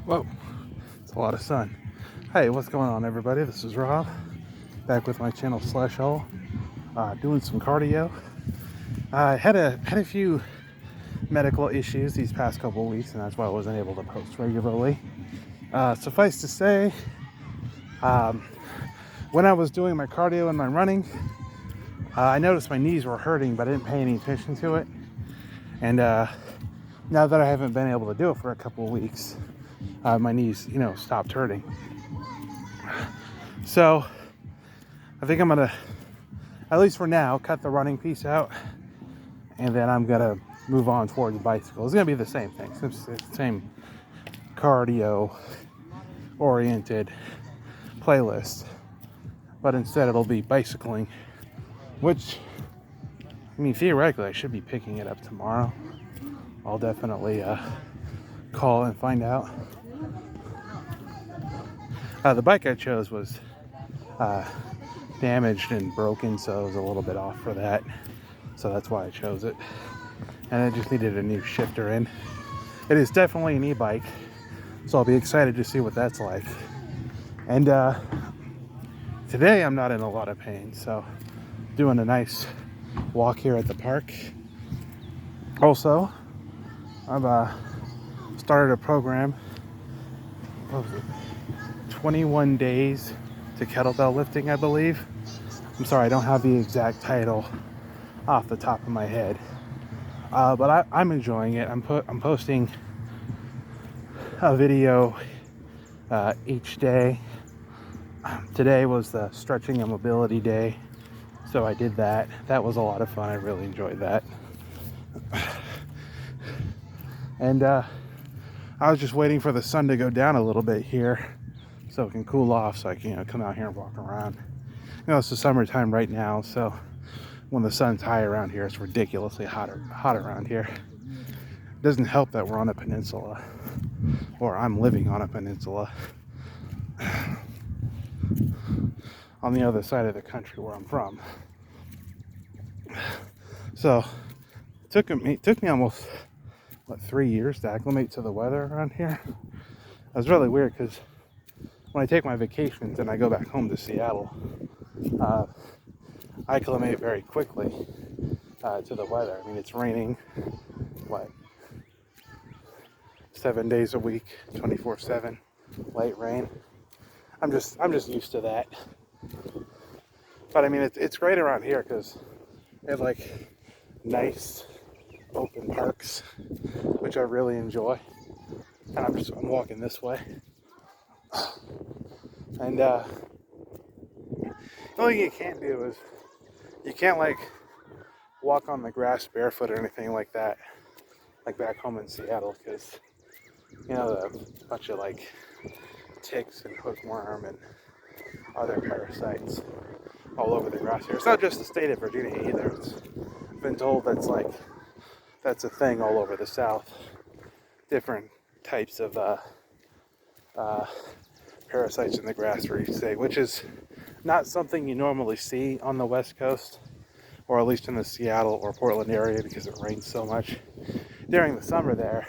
Whoa, it's a lot of sun. Hey, what's going on, everybody? This is Rob, back with my channel Slash Hole, doing some cardio. I had a few medical issues these past couple of weeks, and that's why I wasn't able to post regularly. Suffice to say, when I was doing my cardio and my running, I noticed my knees were hurting, but I didn't pay any attention to it. And now that I haven't been able to do it for a couple of weeks, my knees, stopped hurting. So I think I'm gonna, at least for now, cut the running piece out, and then I'm gonna move on towards the bicycle. It's gonna be the same thing, same cardio oriented playlist, but instead it'll be bicycling, which, I mean, theoretically I should be picking it up tomorrow. I'll definitely call and find out. The bike I chose was damaged and broken, so I was a little bit off for that. So that's why I chose it. And I just needed a new shifter in. It is definitely an e-bike, so I'll be excited to see what that's like. And today I'm not in a lot of pain, so doing a nice walk here at the park. Also, I've started a program. What was it? 21 days to kettlebell lifting, I believe. I'm sorry, I don't have the exact title off the top of my head, but I'm enjoying it. I'm posting a video each day. Today was the stretching and mobility day, so I did that. That was a lot of fun. I really enjoyed that. And I was just waiting for the sun to go down a little bit here so it can cool off, so I can come out here and walk around. It's the summertime right now, so when the sun's high around here, it's ridiculously hot around here. It doesn't help that we're on a peninsula, or I'm living on a peninsula on the other side of the country where I'm from. So it took me almost 3 years to acclimate to the weather around here. It was really weird because when I take my vacations and I go back home to Seattle, I acclimate very quickly to the weather. I mean, it's raining, 7 days a week, 24/7, light rain. I'm just used to that. But I mean, it's great around here because they have like nice open parks, which I really enjoy. And I'm walking this way. And the only thing you can't do is you can't like walk on the grass barefoot or anything like that, like back home in Seattle, because a bunch of like ticks and hookworm and other parasites all over the grass here. It's not just the state of Virginia either. I've been told that's a thing all over the South. Different types of parasites in the grass, where you say, which is not something you normally see on the West Coast, or at least in the Seattle or Portland area, because it rains so much. During the summer there,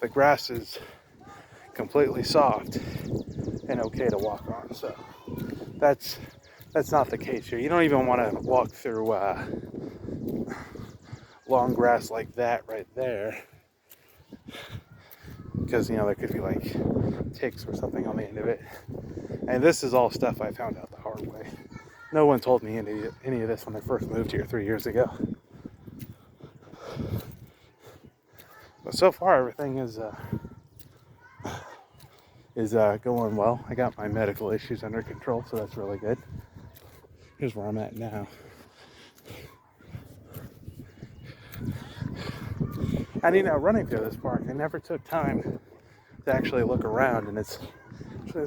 the grass is completely soft and okay to walk on. So that's not the case here. You don't even want to walk through long grass like that right there, because there could be like ticks or something on the end of it. And this is all stuff I found out the hard way. No one told me any of this when I first moved here 3 years ago. But so far everything is going well. I got my medical issues under control, so that's really good. Here's where I'm at now. And running through this park, I never took time to actually look around, and it's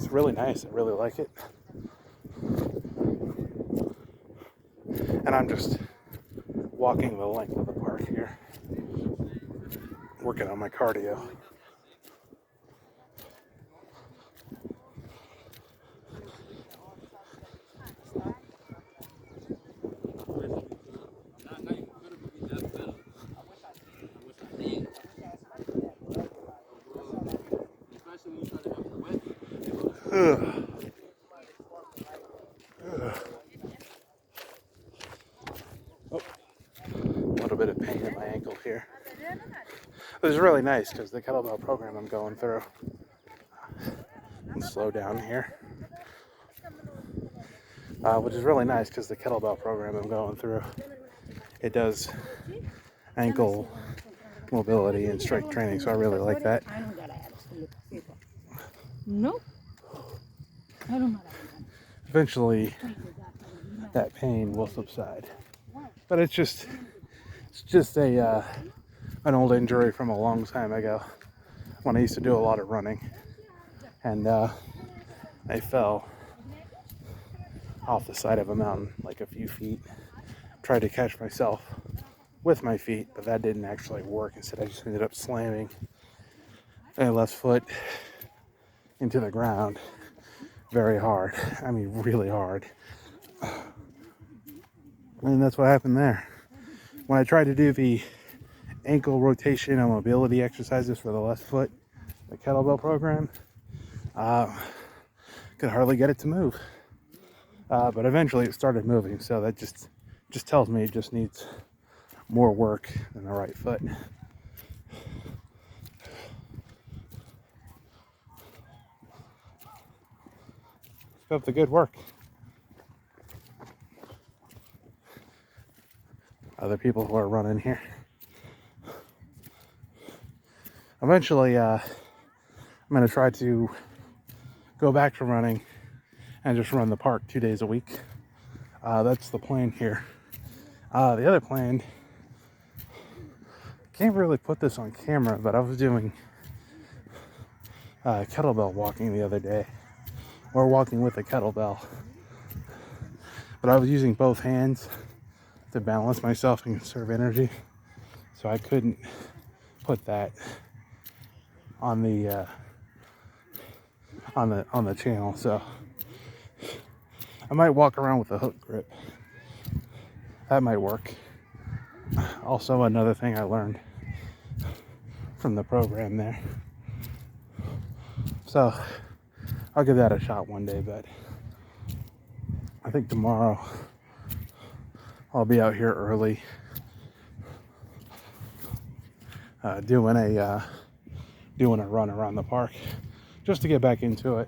really nice. I really like it. And I'm just walking the length of the park here, working on my cardio. Ugh. Oh, a little bit of pain in my ankle here. This is really nice because the kettlebell program I'm going through. And slow down here. Which is really nice because the kettlebell program I'm going through, it does ankle mobility and strength training, so I really like that. Eventually, that pain will subside, but it's just an old injury from a long time ago when I used to do a lot of running, and I fell off the side of a mountain like a few feet. Tried to catch myself with my feet, but that didn't actually work. Instead, I just ended up slamming my left foot into the ground very hard. I mean, really hard. And that's what happened there. When I tried to do the ankle rotation and mobility exercises for the left foot, the kettlebell program, could hardly get it to move. But eventually it started moving, so that just tells me it just needs more work than the right foot. Keep up the good work. Other people who are running here. Eventually, I'm going to try to go back to running and just run the park 2 days a week. That's the plan here. The other plan, can't really put this on camera, but I was doing kettlebell walking the other day, or walking with a kettlebell. But I was using both hands to balance myself and conserve energy, so I couldn't put that on the channel. So I might walk around with a hook grip. That might work. Also, another thing I learned from the program there. So I'll give that a shot one day, but I think tomorrow I'll be out here early doing a run around the park just to get back into it,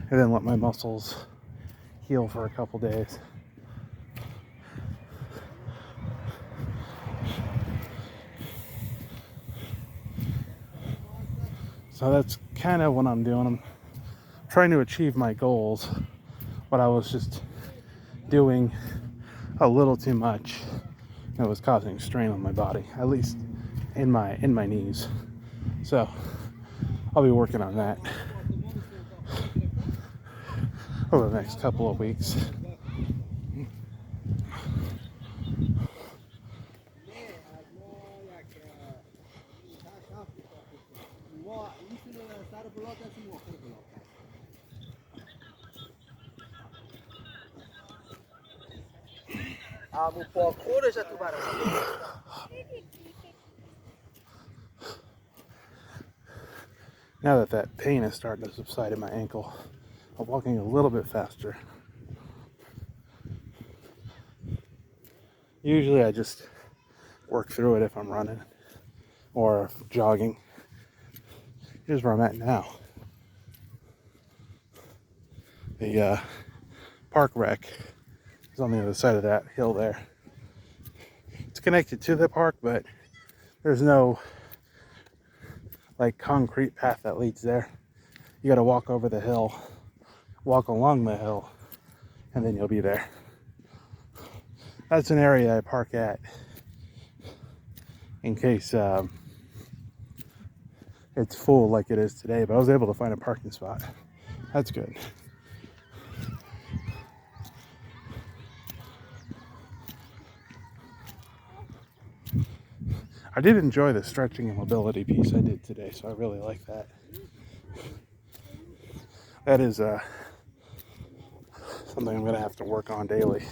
and then let my muscles heal for a couple days. So that's kind of what I'm doing. I'm trying to achieve my goals, but I was just doing a little too much. It was causing strain on my body, at least in my knees. So I'll be working on that over the next couple of weeks. Now that that pain is starting to subside in my ankle, I'm walking a little bit faster. Usually I just work through it if I'm running or jogging. Here's where I'm at now. The park wreck is on the other side of that hill there. It's connected to the park, but there's no like concrete path that leads there. You got to walk over the hill, walk along the hill, and then you'll be there. That's an area I park at in case it's full like it is today, but I was able to find a parking spot. That's good. I did enjoy the stretching and mobility piece I did today, so I really like that. That is something I'm going to have to work on daily.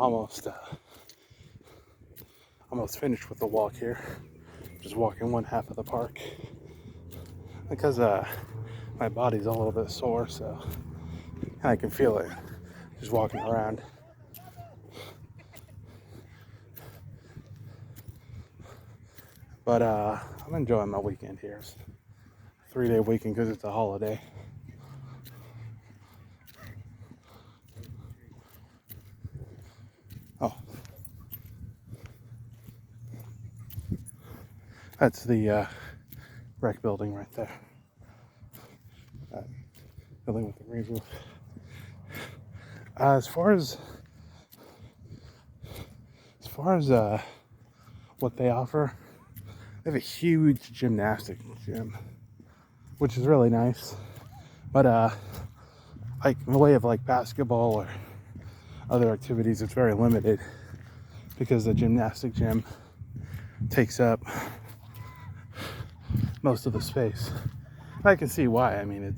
almost finished with the walk here. Just walking one half of the park because my body's a little bit sore, so I can feel it just walking around. But I'm enjoying my weekend here. It's a 3-day weekend because it's a holiday. Oh, that's the rec building right there. That building with the green roof. As far as what they offer, they have a huge gymnastic gym, which is really nice. But like in the way of like basketball or other activities, it's very limited because the gymnastic gym takes up most of the space. I can see why. I mean,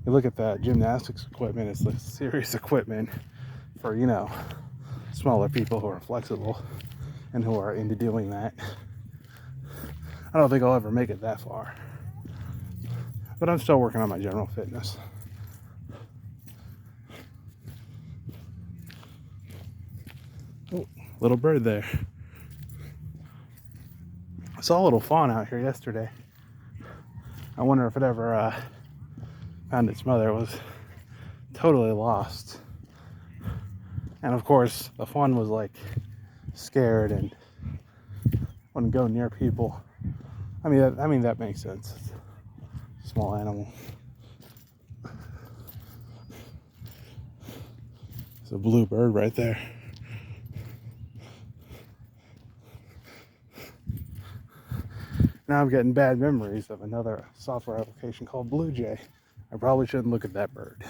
you look at that gymnastics equipment, it's like serious equipment for, smaller people who are flexible and who are into doing that. I don't think I'll ever make it that far, but I'm still working on my general fitness. Oh, little bird there. I saw a little fawn out here yesterday. I wonder if it ever found its mother. It was totally lost. And of course, the fawn was like scared and wouldn't go near people. I mean that makes sense. It's a small animal. It's a blue bird right there. Now I'm getting bad memories of another software application called Blue Jay. I probably shouldn't look at that bird.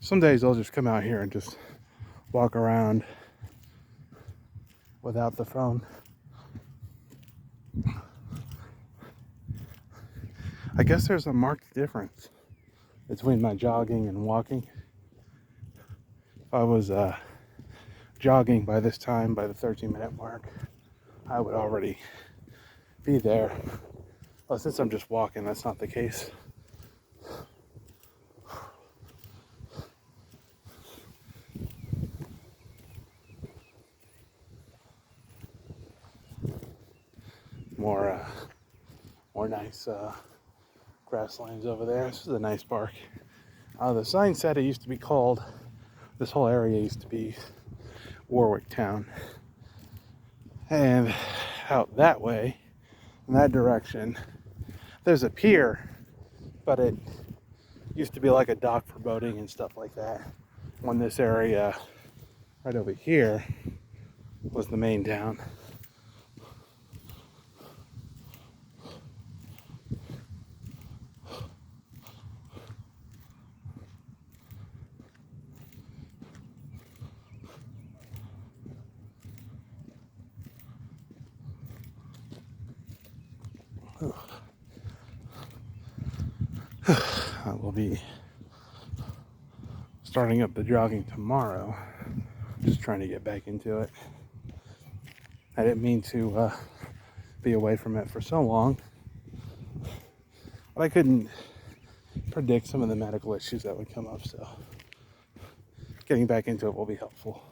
Some days I'll just come out here and just walk around without the phone. I guess there's a marked difference between my jogging and walking. If I was jogging by this time, by the 13-minute mark, I would already be there. Well, since I'm just walking, that's not the case. More nice grasslands over there. This is a nice park. The sign said it used to be called, this whole area used to be Warwick Town. And out that way, in that direction, there's a pier, but it used to be like a dock for boating and stuff like that. When this area right over here was the main town. I will be starting up the jogging tomorrow. Just trying to get back into it. I didn't mean to be away from it for so long, but I couldn't predict some of the medical issues that would come up, so getting back into it will be helpful.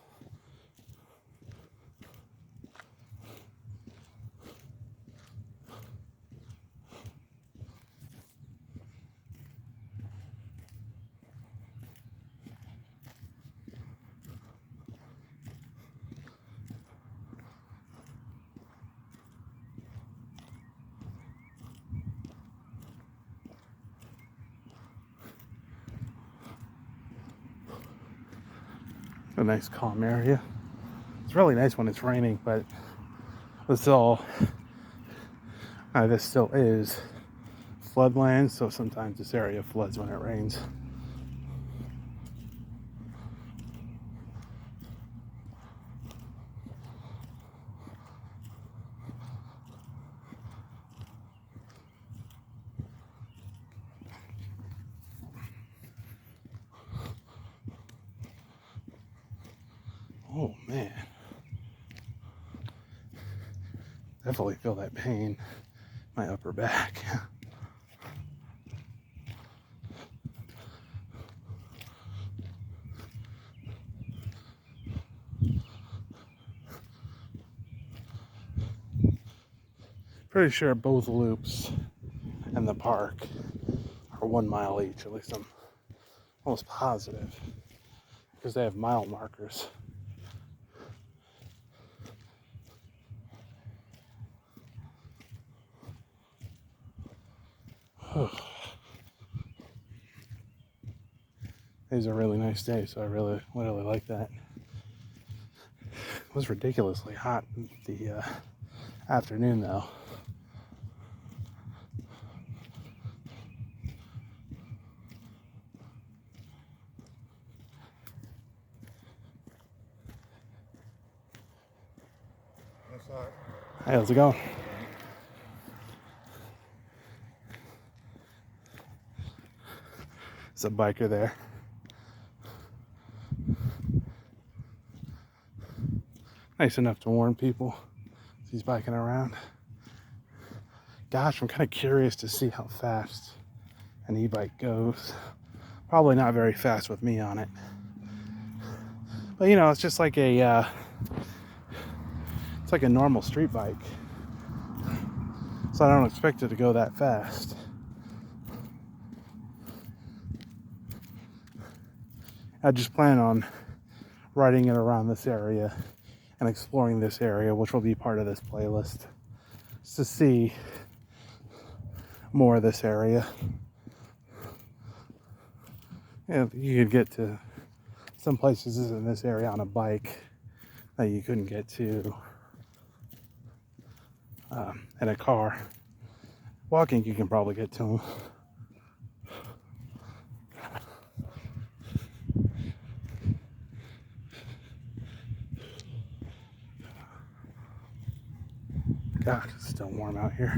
A nice calm area. It's really nice when it's raining, but this still is floodland, so sometimes this area floods when it rains. Oh man, definitely feel that pain, my upper back. Pretty sure both loops and the park are 1 mile each. At least I'm almost positive because they have mile markers. It's a really nice day, so I really like that. It was ridiculously hot the afternoon though. Hey, how's it going? There's a biker there. Nice enough to warn people as he's biking around. Gosh, I'm kind of curious to see how fast an e-bike goes. Probably not very fast with me on it. But you know, it's just like a it's like a normal street bike. So I don't expect it to go that fast. I just plan on riding it around this area and exploring this area, which will be part of this playlist, just to see more of this area. Yeah, you could get to some places in this area on a bike that you couldn't get to in a car. Walking, you can probably get to them. God, it's still warm out here.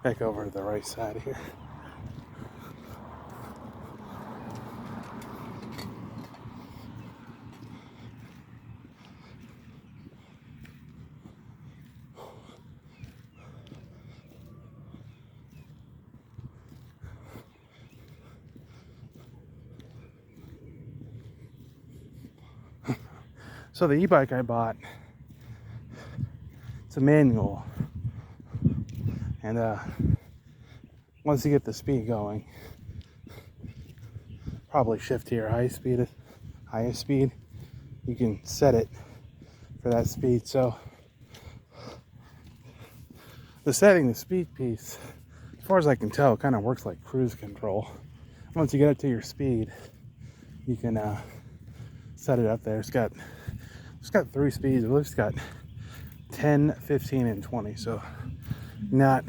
Back over to the right side here. So the e-bike I bought, it's a manual, and once you get the speed going, probably shift to your highest speed. You can set it for that speed. So the setting the speed piece, as far as I can tell, kind of works like cruise control. Once you get up to your speed, you can set it up there. It's got 3 speeds. It looks got 10, 15, and 20. So not,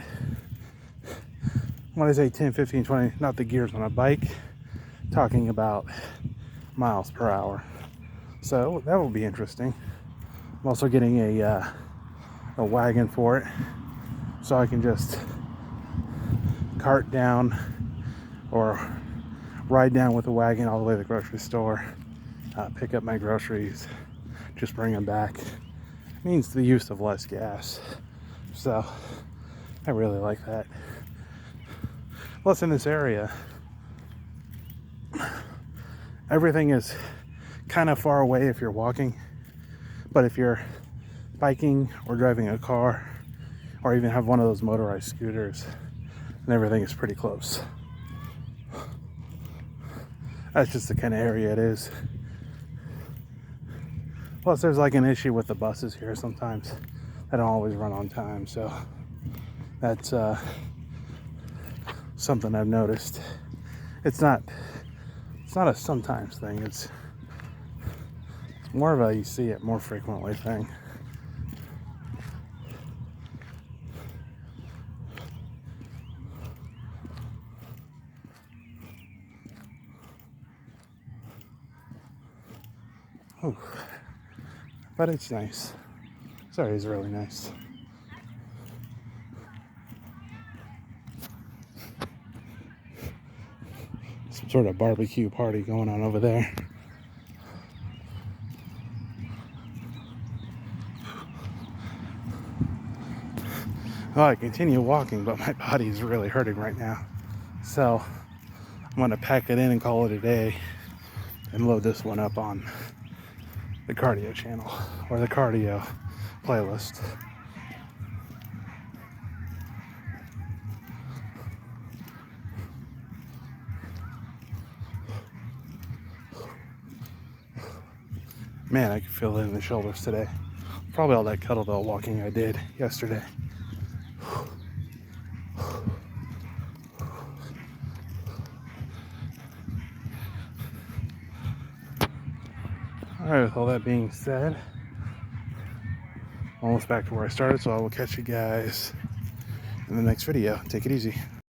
when I say 10, 15, 20, not the gears on a bike, talking about miles per hour. So that will be interesting. I'm also getting a wagon for it, so I can just cart down or ride down with the wagon all the way to the grocery store, pick up my groceries, just bring them back. It means the use of less gas. So I really like that. Plus in this area, everything is kind of far away if you're walking, but if you're biking or driving a car or even have one of those motorized scooters, and everything is pretty close. That's just the kind of area it is. Plus there's like an issue with the buses here sometimes. They don't always run on time, so that's something I've noticed. It's not a sometimes thing, it's more of a you see it more frequently thing. Ooh. But it's nice. Sorry, it's really nice. sort of barbecue party going on over there. Well, I continue walking, but my body's really hurting right now. So I'm gonna pack it in and call it a day and load this one up on the cardio channel or the cardio playlist. Man, I can feel it in the shoulders today. Probably all that kettlebell walking I did yesterday. Alright, with all that being said, almost back to where I started, so I will catch you guys in the next video. Take it easy.